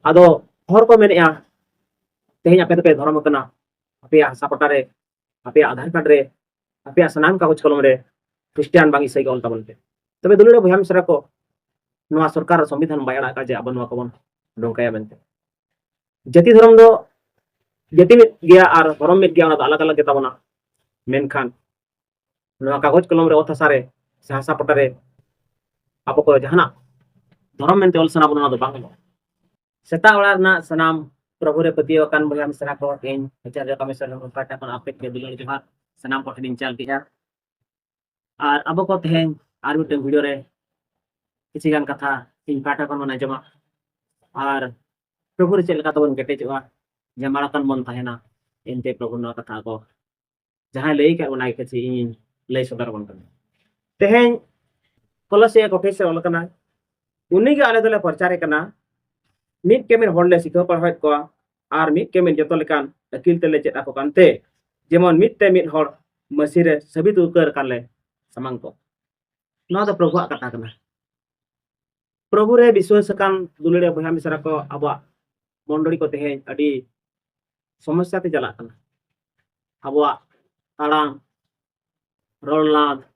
ᱟᱫᱚ ᱦᱚᱲ ᱠᱚ ᱢᱮᱱᱮᱜᱼᱟ ᱛᱮᱦᱮᱧ ᱟᱯᱮ ᱫᱚᱯᱮ ᱫᱷᱚᱨᱚᱢ ᱟᱠᱟᱱᱟ ᱟᱯᱮᱭᱟᱜ ᱦᱟᱥᱟ ᱯᱟᱴᱟ ᱨᱮ ᱟᱯᱮᱭᱟᱜ ᱟᱫᱷᱟᱨ ᱠᱟᱨᱰ ᱨᱮ ᱟᱯᱮᱭᱟᱜ ᱥᱟᱱᱟᱢ ᱠᱟᱜᱚᱡᱽ ᱠᱚᱞᱚᱢ ᱨᱮ ᱠᱷᱨᱤᱥᱴᱤᱭᱟᱱ ᱵᱟᱝ ᱤᱥᱟᱹᱭ ᱜᱮ ᱚᱞ ᱛᱟᱵᱚᱱ ᱯᱮ ᱛᱚᱵᱮ ᱫᱩᱞᱟᱹᱲ ᱵᱚᱭᱦᱟ ᱢᱤᱥᱨᱟ ᱠᱚ ᱱᱚᱣᱟ ᱥᱚᱨᱠᱟর संविधान ᱵᱟᱭ ᱟᱲᱟᱜ ᱠᱟᱜ ᱡᱮ ᱟᱵᱚ ᱱᱚᱣᱟ ᱠᱚᱵᱚᱱ ᱱᱚᱝᱠᱟᱭᱟ ᱢᱮᱱᱛᱮ ᱡᱟᱹᱛᱤ ᱫᱷᱚᱨᱚᱢ ᱫᱚ ᱡᱟᱹᱛᱤ ᱢᱤᱫ ᱜᱮᱭᱟ ᱟᱨ ᱫᱷᱚᱨᱚᱢ ᱢᱤᱫ ᱜᱮᱭᱟ ᱚᱱᱟ ᱫᱚ ᱟᱞᱟᱜ ᱟᱞᱟᱜ ᱜᱮ ᱛᱟᱵᱚᱱᱟ ᱢᱮᱱᱠᱷᱟᱱ ᱱᱚᱣᱟ ᱠᱟᱜᱚᱡᱽ ᱠᱚᱞᱚᱢ ᱨᱮ ᱚᱛ ᱦᱟᱥᱟ ᱨᱮ ᱥᱮ ᱦᱟᱥᱟ ᱯᱟᱴᱟ ᱨᱮ ᱟᱵᱚ ᱠᱚ ᱡᱟᱦᱟᱱᱟᱜ धर्म मेनते ऑल सना बना दो बांग सेता ओड़ा ना सनाम प्रभु रे पतियो कान बया मिसरा को इन विचार रे कमिसर पाटा कोन आपे के दुलर जहा सनाम को ठिन चाल किया और अब को तेहें आर मिटे वीडियो रे किसी गान कथा इन पाटा कोन मना जमा और प्रभु रे चलका तबन केटे जवा जमाड़ा कान मन ताहेना इनते प्रभु ना कथा को जहां लई के उनाई के इन लई सदर बन कर तेहें कोलसे को फेसे ओलकना उन्हीं के आले दले प्रचार करना मिट केमिन हॉर्ले सिखा पढ़ाई को और मिट केमिन जतो लेकान अकिल तेले चेत आको कानते जेमन मिट ते मिट हॉर मसीरे सभी तुकर काले समांग को ना तो प्रभु कथा करना प्रभु रे विश्वास कान दुलड़े बहा मिसरा को अब मंडली को तेहे अडी समस्या ते चला करना अब ताड़ाम रोलनाथ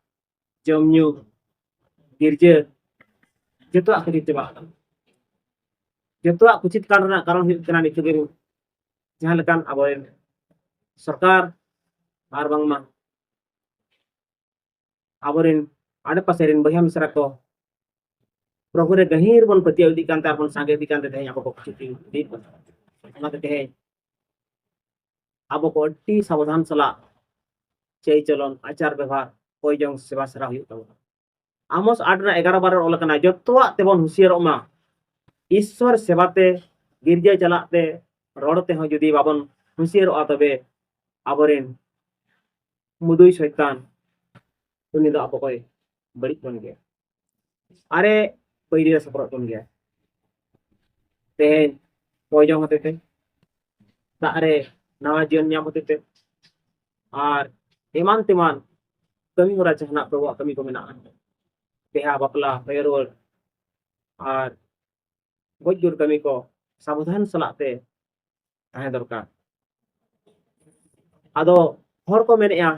जमन्यू गिरजे जतो आखिरी ते बात जतो कुचित कारण हुई नितगे जहां लेकान अब सरकार और बांगमा आबोरेन आडे पासेरेन बहा मिसरा को प्रभु रे गहीर बन पतिया इदी कांते आपन सांगे इदी कांते तेहे अब को कुचित दी ओना तेहे अब को अड्डी सावधान सला चय चलन आचार व्यवहार कोई जंग सेवा सरा हुई तब आमोस 8:11 ओलकना जतोआ तेबन हुसियारोमा ईश्वर सेवाते गिरजे चलाते रोडते हो जुदी बाबन हुसियारोआ तबे आबोरेन मुदुई शैतान उनी दो आपको कोई बड़ी बन गया अरे पहले सपरत बन गया तेहें कोई जंग होते थे तारे नवा जीवन ᱧᱟᱢ होते थे और ईमान तिमान कमी होरा जहना प्रभु कमी को मेना तेहा बपला पेरोल और गजुर कमी को सावधान सलाते ताहे दरकार आदो हर को मेनेया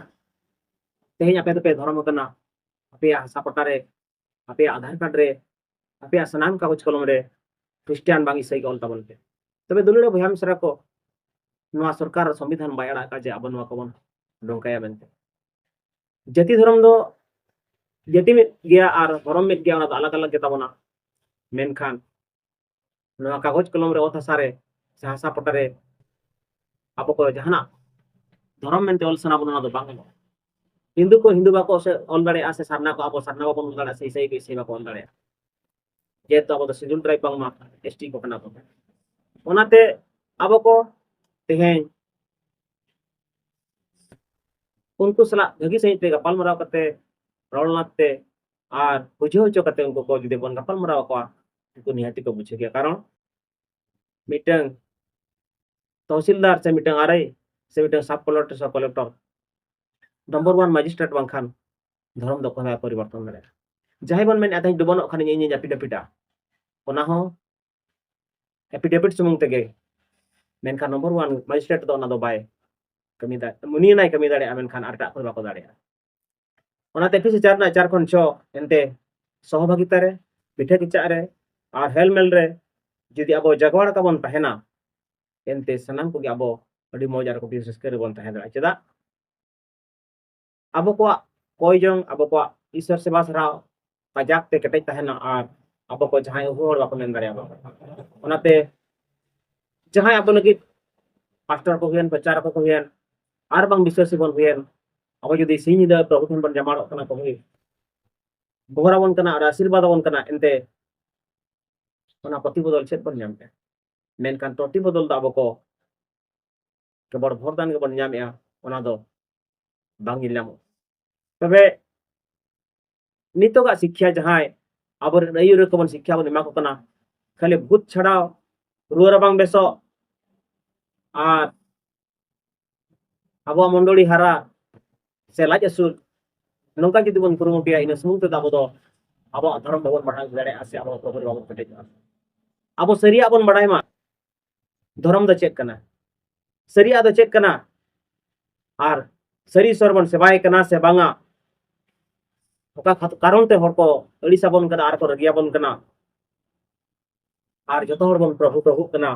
तेहें आपे तो पे धर्म कना आपे हसा पटा रे आपे आधार कार्ड रे आपे सनाम कागज कलम रे क्रिश्चियन बांगी सही ऑल तबन पे तबे दुलड़े बहा मिसरा को नवा सरकार संविधान बाय अड़ा का जे अब नवा कबन डोंकाया मेनते जाति धर्म दो जाति में गया और धर्म में गया अलग अलग के तबना मेनखान नवा कागज कलम रे ओथा सारे से हासा पटा रे अब को जहाना धर्म मेनते ऑल सना बना दो बांग हिंदू को हिंदू बाको से ऑल दाड़े आसे सरना को अब सरना को बन दाड़े सही सही सही बाको ऑल दाड़े जे तो अब तो सिजुल ट्राइब बांग मा एसटी को कना को ओनाते अब को तेहें उनको सला भगी सही पे गपाल मराव करते रोलनाते और बुझे होचो करते उनको को जुदे बन गपाल मराव को उनको निहाती को बुझे गया कारण मीटिंग तहसीलदार से मीटिंग आरआई से मीटिंग सब कलेक्टर नंबर 1 मजिस्ट्रेट बांखान धर्म दो कोना परिवर्तन दरे जाहे बन मेन आथाई दुबन खान इन एफिडेविटा ओना हो एफिडेविट सुमुंग तेगे मेनखान नंबर 1 मजिस्ट्रेट दो ना दो बाय कमी दा मुनी नाय कमी दाड़े मेनखान आरटा को बाको दाड़े ओना ते फिस चार ना चार खन छो एनते सहभागिता रे पिठे किचा रे और हेलमेल रे जुदी अब जगवाड़ का बन तहेना एनते सनाम को अब अडी मौज आर को विशेष कर बन तहे दाड़े चदा अब को कोई जंग अब को ईश्वर सेवा सरा पजाक ते कटे तहेना और अब को जहां होड़ बाको मेन दाड़े ओनाते जहां अब लगी पास्टर को हुएन प्रचार को हुएन और बांग विश्वासी बन हुएन अब जुदी सिंह दा प्रभु ठन बन जमाड़ो कना को हुई बोहरा बन कना और आशीर्वाद बन कना एनते ओना पति बदल चेत बन जामते मेनखान टोटी बदल दा अब को केवल भरदान के बन जामेया ओना दो बांग इलामो तबे नितोगा शिक्षा जहां अब अयुर को बन शिक्षा बन एमा को कना खाली भूत छड़ाओ रुआ बांग बेसो और अब मंडली हारा से लाज असुल नौका जुदी बन कुरुमुटिया इन सुमुंग ते अब दो अब धर्म भवन बढ़ा दाड़े आसे अब प्रभु बाबन कटे अब सरिया बन बढ़ाई मा धर्म द चेक कना सरिया द चेक कना और सरी ईश्वर बन सेवाय कना से बांगा ओका कारण ते हर को अड़िसा बन कना और को रगिया बन कना और जतो हर बन प्रभु प्रभु कना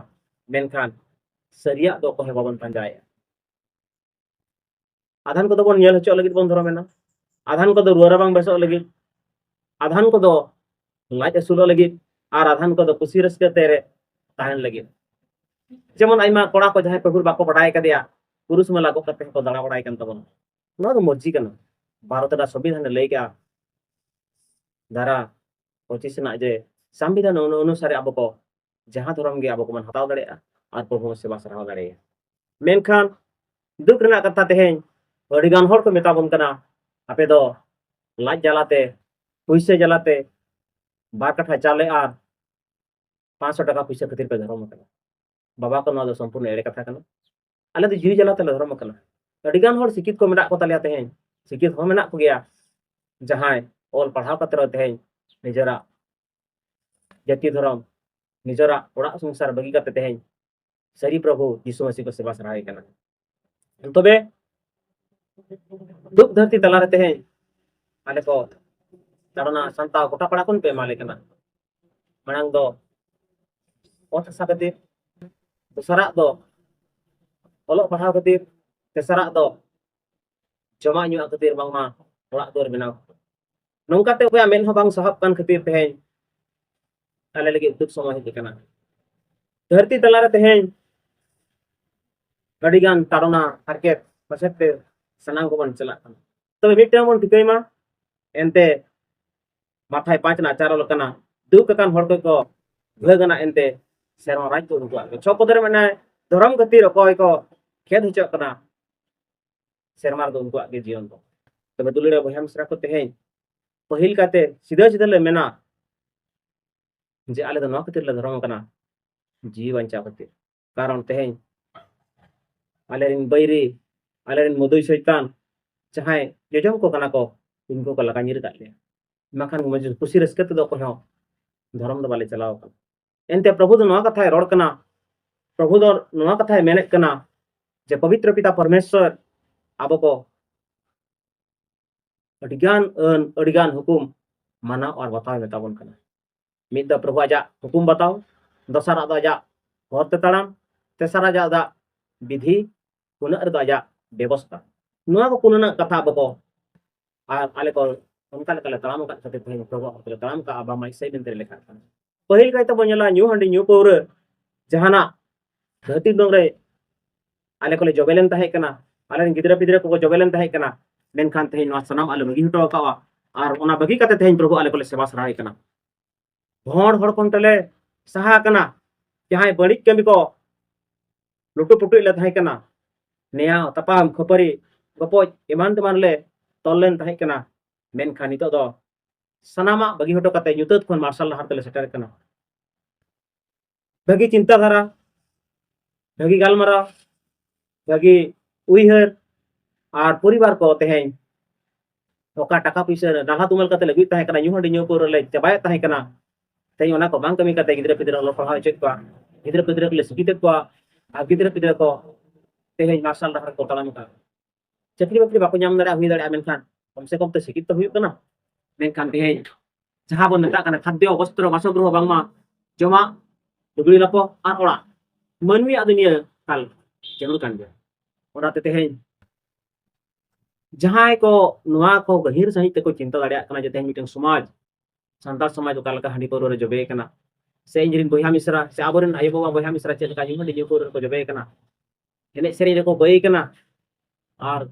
मेनखान सरिया दो को हे बाबन पंजाय आधान को बन नेल हचो लगित बन धर्मेना आधान को रुआरा बांग बेसो लगित आधान को लाज असुलो लगित और आधान को खुशी रस्के तेरे ताहन लगित जेमन आइमा कोड़ा को जहां प्रभु बाको बड़ाय कदिया पुरुष में लागो कते को दाड़ा बड़ाय कन तबन ना तो मर्जी कना भारत रा संविधान लय क्या धारा 25 ना जे संविधान अनुसार अब को जहां धर्म गे अब को मन हताव दड़े और प्रभु सेवा सराव दड़े मेनखान दुख रना कथा तेहें अडिगान हर को मेता बन कना आपे दो लाज जलाते पैसे जलाते बार कथा चाले और 500 टाका पैसा खातिर पे धर्म कना बाबा को ना संपूर्ण एड़े कथा कना आले तो जीवी जलाते धर्म कना अडिगान हर शिक्षित को मेना को तलिया तेहें शिक्षित हो मेना को गया जहां ऑल पढ़ाव कतरो तेहें निजरा जाति धर्म निजरा ओड़ा संसार बगी कते तेहें सरी प्रभु यीशु मसीह को सेवा सराय कना तबे दुख धरती तला रहते हैं आले को तारना संता गोटा पड़ा कोन पे माले कना मांग दो ओट सा खातिर दूसरा दो ओलो पढ़ाव खातिर तेसरा दो जमा न्यू खातिर बांगमा ओड़ा दुआर बनाव नोंकाते ओया मेन हो बांग सहब कान खातिर तेहें आले लगे दुख समय हे कना धरती तला रहते हैं गड़ीगान तारना हारकेत पछते सनाम को बन चला तबे मिटम बन ठिकई मा एनते माथाय 5 ना चारो लकना दुख कान हर को भगना एनते सेरमा राज को रुआ छको दरे मने धर्म गतिर कोय को खेद हचो कना सेरमा दो उनको आगे जीवन को तबे दुलरे बहम सरा को तेहें पहिल काते सीधा सीधा ले मेना जे आले दो न खातिर ले धर्म कना जीवन चा खातिर कारण तेहें आलेरिन बैरी आलेरिन मदुई शैतान चाहे जजम को कना को इनको को लगा निर काले मखान मुझे खुशी रस्के तो को धर्म दो बाले चलाओ एनते प्रभु दो नवा कथा रोड कना प्रभु दो नवा कथा मेने कना जे पवित्र पिता परमेश्वर अब को अडिगान हुकुम माना और बताओ मेताबन कना मिद द प्रभु आजा हुकुम बताओ दसरा द आजा होरते ताड़ाम तेसरा आजा दा विधि पुनः द आजा व्यवस्था नुआ को पुनः कथा बको आले को उनका लेकर तलाम का खातिर तेहें प्रभु को तलाम का आबा माई सही बिनते लेखा पहिल कायते बनेला न्यू हंडी न्यू पौर जहाना धरती डोंगरे आले को जबेलन ताहे कना आले गिदरा पिदरा को जबेलन ताहे कना मेनखान तेहें नवा सनाम आले बगी हटो कावा और ओना बगी काते तेहें प्रभु आले को सेवा सराय कना भोड़ हड़ कोनटले सहा कना जहां बड़ी कमी को लुटु पुटु ले ताहे कना नेया तपाम खपरी गपoj एमान तेमान ले तोलन ताहे कना मेनखान नितो दो सनामा बगी हटो काते युतत खन मार्शल लहार तले सेटर कना बगी चिंता धारा बगी गालमारा बगी उइहर और परिवार को तेहें ओका टाका पैसा डाला तुमल काते लगी ताहे कना न्यू हंडी न्यू पौर ले चबाय ताहे कना तेहें ओना को बांग कमी काते गिदरा पिदरा लो पढ़ाव चेक को गिदरा पिदरा को ले सिकिते को आ गिदरा पिदरा को तेहें मार्शल लहार को तलाम का चकरी बकरी बाको नाम दड़ा हुई दड़ा मेनखान कम से कम तो शिक्षित तो हुई ना मेनखान तेहें जहां बन मेता कना खाद्य वस्त्र वासगृह बांगमा जमा दुगली लापो और ओड़ा मानवी दुनिया काल जरूर कान गया ओराते तेहें जहां को नुआ को गहिर सहित को चिंता दड़ा कना जे तेहें मिटन समाज संताल समाज ओका लका हंडी पौर रे जबे कना से इंजरिन बहिया मिश्रा से आबरन आयो बाबा बहिया मिश्रा चेल का न्यू हंडी पौर को जबे कना एने सेरी रे को बई कना और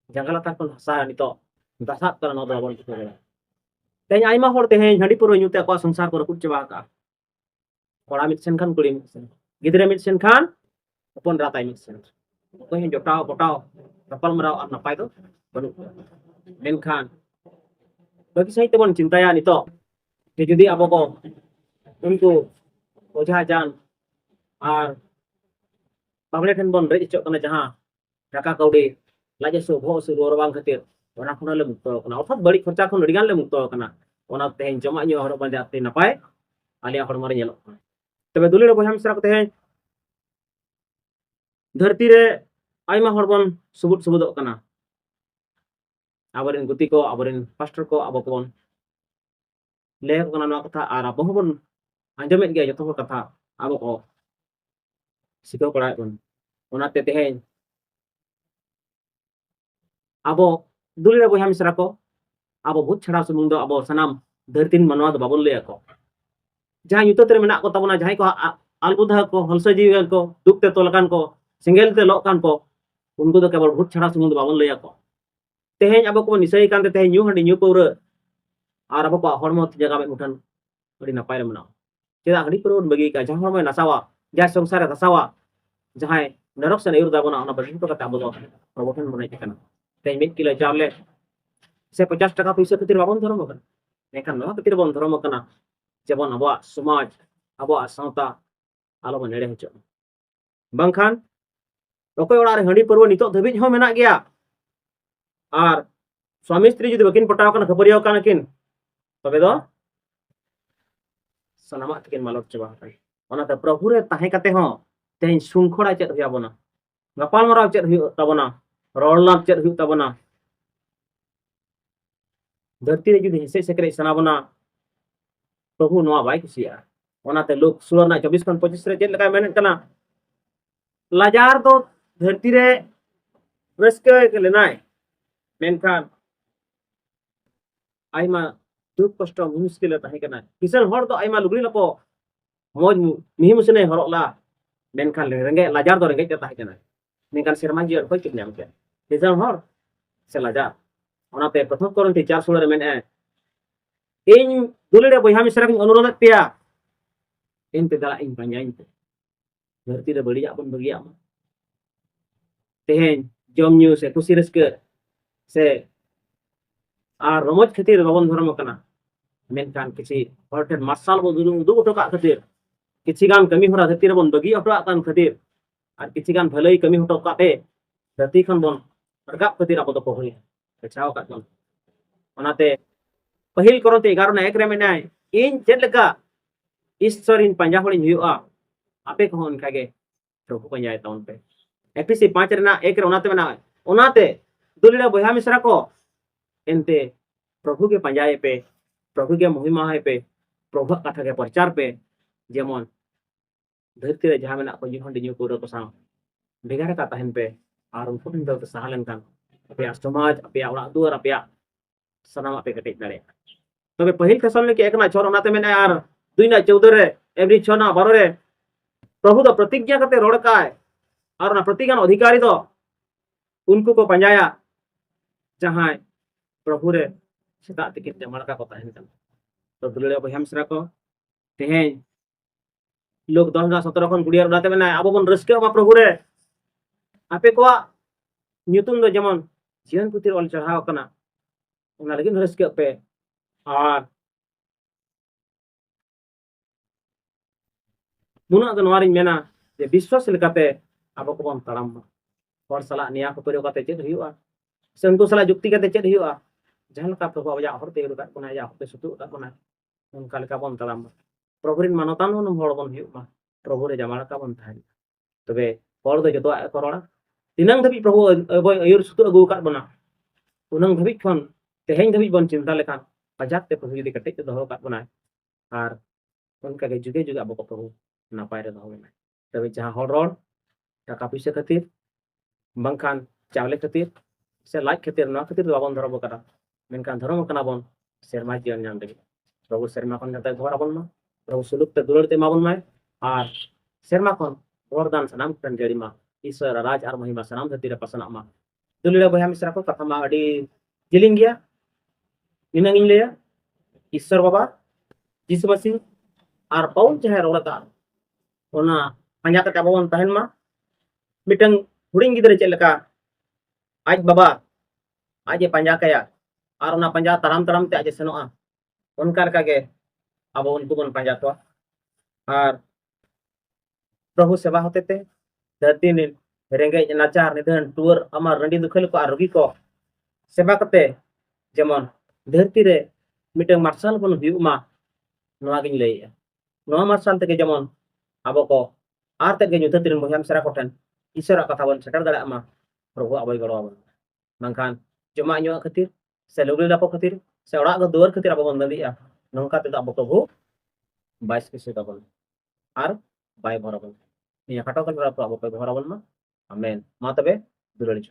जंगला तार को हसा नितो दसात करा न दबन को तेहें आइमा होड़ तेहें हंडी पौर न्यूते को संसार को रकुट चबा का कोड़ा मिट सेन खान कुड़ी मिट सेन गिदरे मिट सेन खान अपन राताय मिट सेन कोहें जोटाव पटाव रपल मराव और नपाय दो बनु मेनखान बगी सहित बन चिंताया नितो जे जुदी अब को उनको ओझा जान और बाबले ठन बन रेज चो कना जहां टाका कौड़ी लाजे सो भो सो रोर बांग खातिर ओना खना ले मुक्त कना अर्थात बड़ी खर्चा खन अडिगान ले मुक्त कना ओना तेहें जमा न्यू हर बांदे आते नपाय आलिया हर मारे नेलो तबे दुलेर बहाम सरा को तेहें धरती रे आयमा हर बन सुबुद सुबुदोग कना आबरेन गुती को आबरेन पास्टर को आबो को बन ले को कना कथा आर आबो बन आंजमेत गया जतो कथा आबो को सिको कड़ा बन ओनाते तेहेन आबो दुलिया बयहा मिसरा को आबो भूत छड़ा सुमुंग दो आबो सनाम धरती मनवा दो बाबन ले को जहां युतो तेरे मेना को तबना जहां को आलबुधा को हलसा जीवन को दुख ते तोलकान को सिंगल ते लोकान को उनको तो केवल भूत छड़ा सुमुंग दो बाबन ले को तेहेन आबो को निसई कान तेहेन न्यू हंडी न्यू पौर आर आबो को हरमो जगह में मुठन अड़ी नपाय मना चेदा हंडी पौर बगी का जहां हरमो नसावा जा संसार रे दसावा जहां नरक से नयूर दाबना ओना बगी तो कता आबो दो प्रबोधन बने कना तेहेन 1 किलो चावले से 50 टाका पैसा खातिर बाबन धर्म कना नेकान नवा खातिर बन धर्म कना जेबन आबो समाज आबो सावता आलो बन नेड़े हचो बांखान ओकय ओड़ा रे हंडी पौर नितो धबिज हो मेना गया आर स्वामी स्त्री जुदी बकिन पटाव कना खबरियाव कना किन तबे दो सनामा तकिन मालट चबा है ओनाते प्रभु रे ताहे कते हो तेन सुंखड़ा चेत हुया बना गपाल मराव चेत हुय तबना रोलनाथ चेत हुय तबना धरती रे जुदी हेसे सेकरे सनाबना प्रभु नवा बाय कुसिया ओनाते लोक सुरना 24 खन 25 रे चेत लगा मेनन कना लाजार तो धरती रे रस्के के लेनाय मेनखान आयमा दुख कष्ट मुश्किल ताहे कना किसान हर तो आयमा लुगड़ी लपो मौज मिहि मुसने हरला मेनखान रेंगे लाजार तो रेंगे ताहे कना मेनखान सेरमा जियर कोई कित नाम के किसान हर से लाजार ओनाते प्रथम कोरंती 4:16 रे मेने इन दुलेरे बयहा मिसरा को अनुरोध पेया इन पे दला इन पंजाइन पे धरती रे बड़िया बन बगिया तेहेन जम न्यू से खुशी रस्के से आर रमज खातिर बाबन धर्म कना मेनखान किसी हरटेन मार्शल बो दुदु उठोका खातिर किछि गान कमी होरा धरती रे बन बगी हटोआ कान खातिर आर किछि गान भलई कमी हटो काते धरती खन बन रगाप खातिर आबो तो पहरी बचाव का बन ओनाते पहिल करते 11 ना 1 रे मेनाय इन चेद लका ईश्वर इन पंजा होलिन हुआ आपे को उनका के प्रभु पंजाय ताउन पे एफएससी 5 रे ना 1 रे ओनाते मेना ओनाते दुलिया बयहा मिसरा को एनते प्रभु के पंजाय पे प्रभु के महिमा है पे प्रभु कथा के प्रचार पे जेमन धरती रे जहां मेना को जीवन दिनु को सा बेगार का तहन पे आर उनको दिन तो सहालन कान अपे समाज अपे ओड़ा दुआर अपे सनाम अपे कटे दाड़े तबे पहिल खसन के 1 ना 6 ओनाते मेना आर 2 ना 14 रे एवरी 6 ना 12 रे प्रभु तो प्रतिज्ञा करते रोड़ का है और ना प्रतिज्ञा अधिकारी तो उनको को पंजाया जहां प्रभु रे सेता तकिन जमड़ का तहन कन तो दुलड़े बयहा मिसरा को तेहेन लोग 2017 खन गुड़िया उड़ाते मेना आबो बन रस्के मा प्रभु रे आपे को न्यूतुम दो जेमन जीवन पुतिर ऑल चढ़ाव कना ओना लगिन रस्के पे और मुना तो नवारिन मेना जे विश्वास लेकाते आबो को बन ताड़ाम हर सला निया को परियो काते चेद हुआ से उनको सला जुक्ति काते चेद हुआ जहां लका प्रभु आबा हरते रुका कोना या हरते सुतु का कोना उनका लका बन ताड़ाम प्रभु रिन मानतान होन हर बन हुआ प्रभु रे जमाड़ा का बन थाई तबे हर दो जतो करोड़ा तिनंग धबी प्रभु अयुर सुतु अगु का बना उनंग धबी खन तेहेन धबी बन चिंता लेखान पजाक ते प्रभु यदि कटे दोहो का बना आर उनका के जुगे जुगे आबो को प्रभु नापाय रे दोहो में तबे जहां हर रोड टाका पैसा खातिर बंखान चावले खातिर से लाइक खातिर ना खातिर बाबन धरम करा मेनखान धर्म कना बन सेरमा जीवन नाम दे प्रभु सेरमा खन जते घर आबन मा प्रभु सुलुक ते दुलड़ते माबन माय आर सेरमा खन वरदान सनाम टन जड़ी मा ईश्वर राज आर महिमा सनाम धरती रे पसना मा दुलड़ा बयहा मिसरा को कथा मा अडी जिलिंग गया इनंग इन लेया ईश्वर बाबा यीशु मसीह आर पाउल चाहे रोड़ता ओना पंजा कते बाबन तहन मा मिटंग हुडिंग गिदरे चेद लका आज बाबा आज पंजा कया आर ओना पंजा ताराम ताराम ते आज सेनोआ उनकार का के अब उनको बन पंजा तो आर प्रभु सेवा होते ते धरती ने रेंगे नाचार निधन टूर अमर रंडी दुखल को आर रोगी को सेवा करते जेमन धरती रे मिटंग मार्शल बन हुयु मा नवा गिन लेया नवा मार्शल ते जेमन अब को आर ते गे धरती रे बयहा मिसरा को ठन ईश्वर कथा बन सेटर दाड़ा मा प्रभु आबोय गड़ो आबन बांखान जमा ᱧᱩ खातिर से लुगड़ी लापो खातिर से ओड़ा दुआर खातिर आबो बन दाड़िया नोंका तेदो आबो प्रभु बाइस किसी ताबन आर बाय भराबन निया खाटो कल आबो पे भराबन मा आमेन मा तबे दुलारी